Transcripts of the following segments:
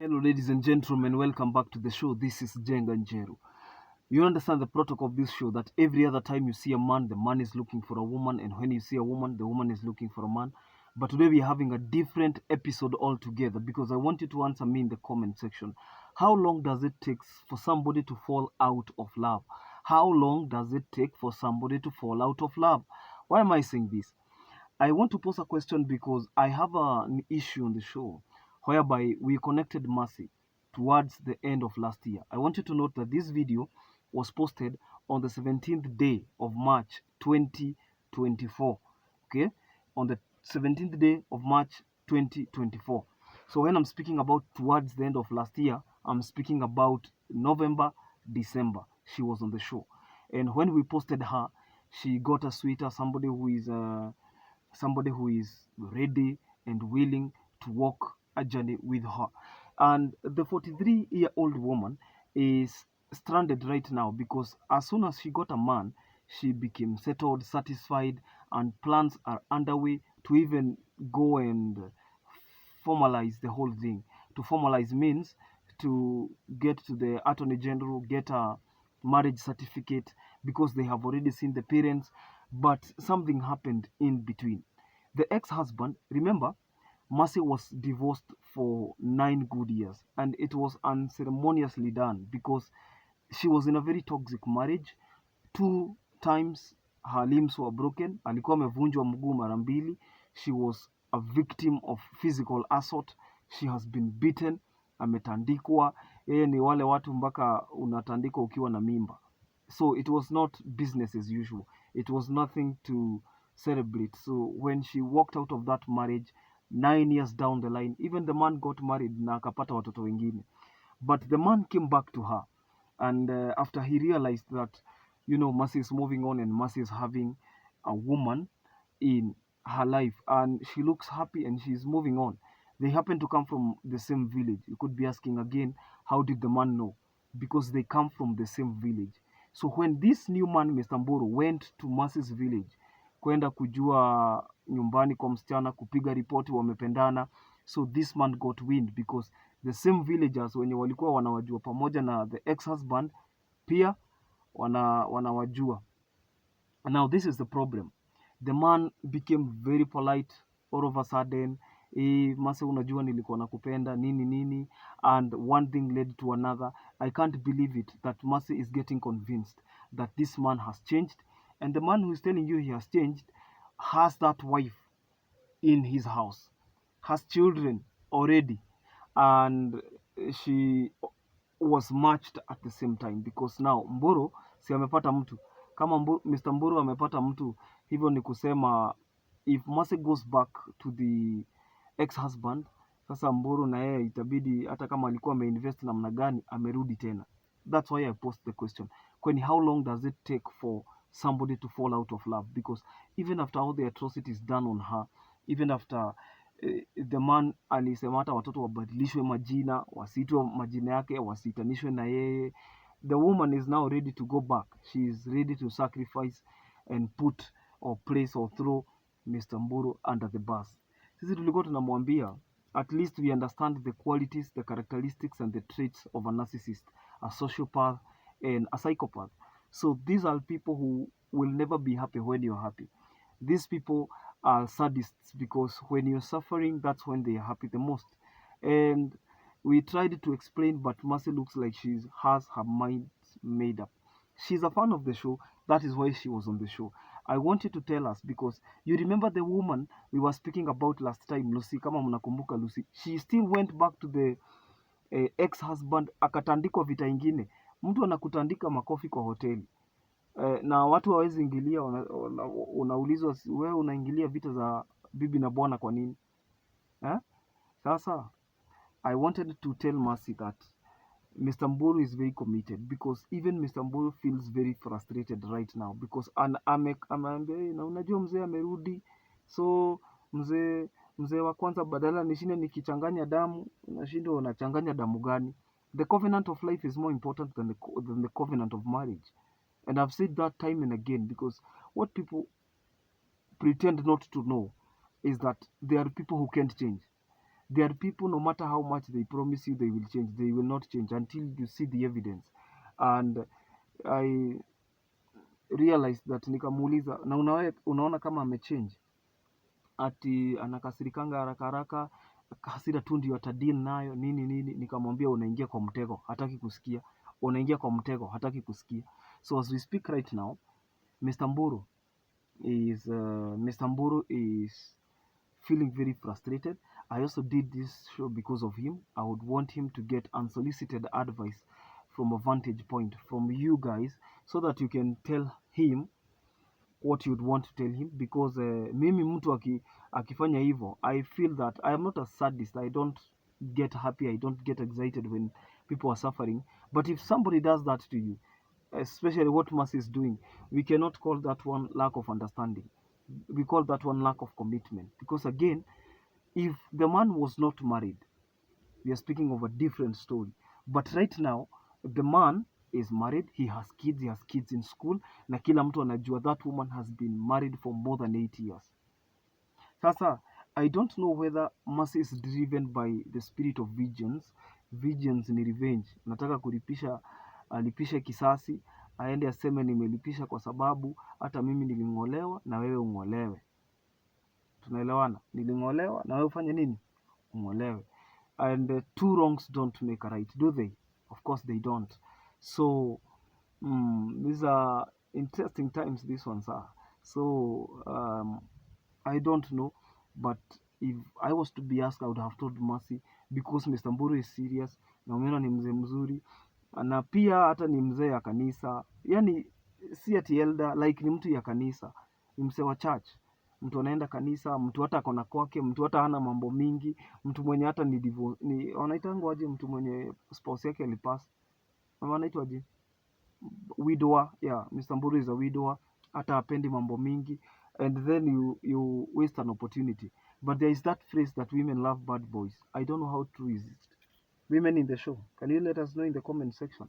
Hello, ladies and gentlemen. Welcome back to the show. This is Jenga Njeru. You understand the protocol of this show that every other time you see a man, the man is looking for a woman, and when you see a woman, the woman is looking for a man. But today we are having a different episode altogether because I want you to answer me in the comment section. How long does it take for somebody to fall out of love? How long does it take for somebody to fall out of love? Why am I saying this? I want to pose a question because I have an issue on the show whereby we connected Mercy towards the end of last year. I want you to note that this video was posted on the 17th day of March 2024. Okay, on the 17th day of March 2024. So when I'm speaking about towards the end of last year, I'm speaking about November, December. She was on the show, and when we posted her, she got a sweeter, somebody who is ready and willing to walk a journey with her. And the 43-year-old woman is stranded right now because as soon as she got a man, she became settled, satisfied, and plans are underway to even go and formalize the whole thing. To formalize means to get to the attorney general, get a marriage certificate because they have already seen the parents, but something happened in between. The ex-husband, remember, Mercy was divorced for 9 good years, and it was unceremoniously done because she was in a very toxic marriage. 2 times her limbs were broken, alikuwa amevunjwa mguu mara mbili. She was a victim of physical assault. She has been beaten, ametandikwa. Yeye ni wale watu mpaka unatandikwa ukiwa na mimba. So it was not business as usual. It was nothing to celebrate. So when she walked out of that marriage 9 years down the line, even the man got married na akapata watoto wengine. But the man came back to her, and after he realized that, Mercy is moving on and Mercy is having a woman in her life, and she looks happy and she's moving on. They happen to come from the same village. You could be asking again, how did the man know? Because they come from the same village. So when this new man, Mr. Mburu, went to Mercy's village kwenda kujua nyumbani kwa msichana, kupiga ripoti wamependana, so this man got wind because the same villagers wenye walikuwa wanawajua pamoja na the ex-husband pia wanawajua. Now this is the problem. The man became very polite all of a sudden. Mase, unajua nilikuwa nakupenda nini nini, and one thing led to another. I can't believe it that Mase is getting convinced that this man has changed, and the man who is telling you he has changed has that wife in his house, has children already, and she was matched at the same time because now Mburu si amepata mtu kama Mr. Mburu amepata mtu, hivyo ni kusema if Mercy goes back to the ex-husband, sasa Mburu na yeye itabidi hata kama alikuwa ameinvest namna gani amerudi tena. That's why I posed the question. Kwani how long does it take for somebody to fall out of love? Because even after all the atrocities done on her, even after the man alisema hata watoto wabadilishwe majina, wasiitwe majina yake, wasiitanishwe na yeye. The woman is now ready to go back. She is ready to sacrifice and put or place or throw Mr. Mburu under the bus. Sisi tulikuwa tunamwambia at least we understand the qualities, the characteristics and the traits of a narcissist, a sociopath and a psychopath. So these are people who will never be happy when you're happy. These people are sadists because when you're suffering, that's when they are happy the most. And we tried to explain, but Mercy looks like she has her mind made up. She's a fan of the show. That is why she was on the show. I want you to tell us because you remember the woman we were speaking about last time, Lucy. Kama mnakumbuka Lucy, she still went back to the ex-husband, akatandikwa vita ingine. Mtu anakutandika makofi kwa hoteli. Na watu hawezi ingilia, unaulizwa wewe unaingilia vita za bibi na bwana kwa nini? Sasa I wanted to tell Mercy that Mr. Mburu is very committed because even Mr. Mburu feels very frustrated right now because ameambia na unajua mzee amerudi, so mzee wa kwanza badala nishinde nikichanganya damu, unashindwa unachanganya damu gani? The covenant of life is more important than the covenant of marriage. And I've said that time and again because what people pretend not to know is that there are people who can't change. There are people, no matter how much they promise you they will change, they will not change until you see the evidence. And I realized that, nikamuuliza, na unaona kama amechange? Ati anakasirikanga haraka haraka, hasira tu ndio atadili nayo nini nini. Nikamwambia unaingia kwa mtego, hataki kusikia. Unaingia kwa mtego, hataki kusikia. So as we speak right now, Mr. Mburu is feeling very frustrated. I also did this show because of him. I would want him to get unsolicited advice from a vantage point from you guys, so that you can tell him what you'd want to tell him, because mimi mtu akifanya hivyo, I feel that I am not a sadist. I don't get happy, I don't get excited when people are suffering. But if somebody does that to you, especially what Mercy is doing, we cannot call that one lack of understanding. We call that one lack of commitment. Because again, if the man was not married, we are speaking of a different story. But right now, the man is married, he has kids in school, na kila mtu anajua that woman has been married for more than 8 years. Sasa, I don't know whether Mercy is driven by the spirit of vengeance. Vengeance ni revenge. Nataka alipishe kisasi, aende aseme nimelipisha kwa sababu hata mimi niling'olewa na wewe ung'olewe. Tunaelewana? Niling'olewa na wewe ufanye nini? Ung'olewe. And two wrongs don't make a right, do they? Of course they don't. So these are interesting times, these ones are. So I don't know, but if I was to be asked, I would have told Mercy, because Mr. Mburu is serious, na umeona ni mzee mzuri, na pia hata ni mzee ya kanisa, yani si ati elder, like ni mtu ya kanisa, ni mzee wa church, mtu anaenda kanisa, mtu hata akona kwake, mtu hata hana mambo mingi, mtu mwenye hata ni wanaitangwa aje, mtu mwenye spouse yake alipass, ama anaitwa aje, widower. Yeah, Mr. Mburu is a widower, hata hapendi mambo mingi, and then you waste an opportunity. But there is that phrase that women love bad boys. I don't know how true is it. Women in the show, can you let us know in the comment section?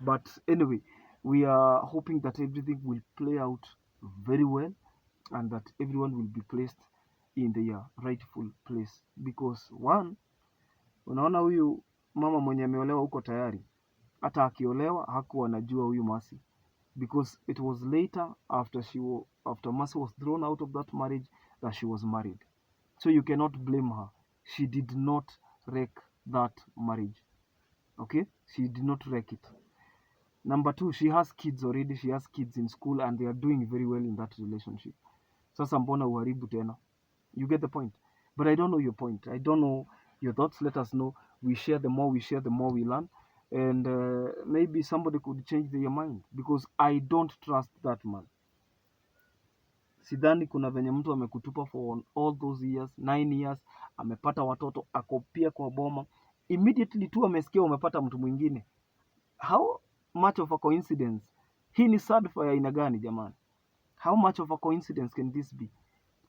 But anyway, we are hoping that everything will play out very well, and that everyone will be placed in their rightful place, because one, unaona huyu mama mwenye ameolewa huko tayari, hata akiolewa hakuwa anajua huyu Mercy, because it was later after Mercy was thrown out of that marriage that she was married. So you cannot blame her. She did not wreck that marriage. Okay? She did not wreck it. Number two, she has kids already. She has kids in school and they are doing very well in that relationship. Sasa mbona uharibu tena? You get the point. But I don't know your point. I don't know your thoughts. Let us know. We share, the more we share, the more we learn. And maybe somebody could change their mind, because I don't trust that man. Sidhani kuna venye mtu amekutupa for all those years, 9 years, amepata watoto, ako pia kwa boma, immediately tu amesikia umepata mtu mwingine. How much of a coincidence? Hii ni sad for ya aina gani jamani? How much of a coincidence can this be?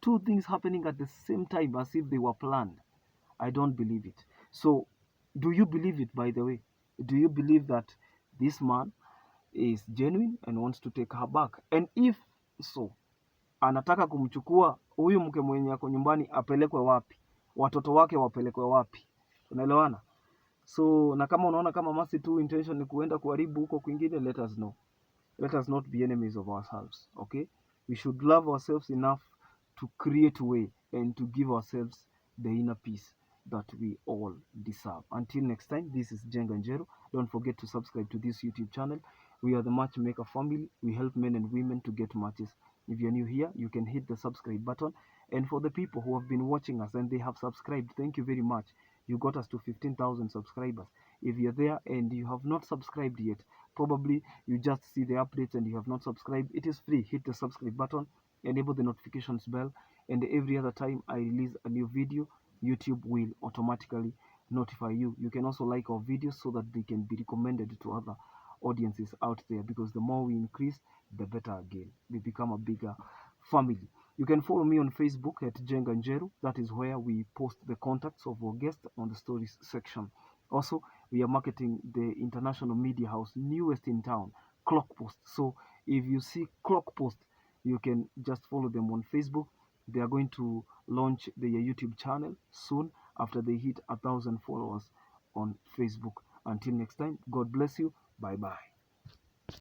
Two things happening at the same time as if they were planned. I don't believe it. So, do you believe it, by the way? Do you believe that this man is genuine and wants to take her back? And if so, anataka kumchukua huyu mke mwenye ako nyumbani apelekwe wapi? Watoto wake wapelekwe wapi? Unaelewana? So, na kama unaona kama Mercy tu intention ni kuenda kuharibu huko kwingine, let us know. Let us not be enemies of ourselves, okay? We should love ourselves enough to create a way and to give ourselves the inner peace that we all deserve. Until next time, this is Jenga Njero. Don't forget to subscribe to this YouTube channel. We are the Matchmaker family. We help men and women to get matches. If you're new here, you can hit the subscribe button. And for the people who have been watching us and they have subscribed, thank you very much. You got us to 15,000 subscribers. If you're there and you have not subscribed yet, probably you just see the updates and you have not subscribed, it is free. Hit the subscribe button, enable the notifications bell, and every other time I release a new video, YouTube will automatically notify you. You can also like our videos so that they can be recommended to other audiences out there, because the more we increase, the better again. We become a bigger family. You can follow me on Facebook at Jenga Njeru. That is where we post the contacts of our guests on the stories section. Also, we are marketing the international media house, newest in town, Clockpost. So if you see Clockpost, you can just follow them on Facebook. They are going to launch their YouTube channel soon, after they hit 1,000 followers on Facebook. Until next time, God bless you. Bye bye.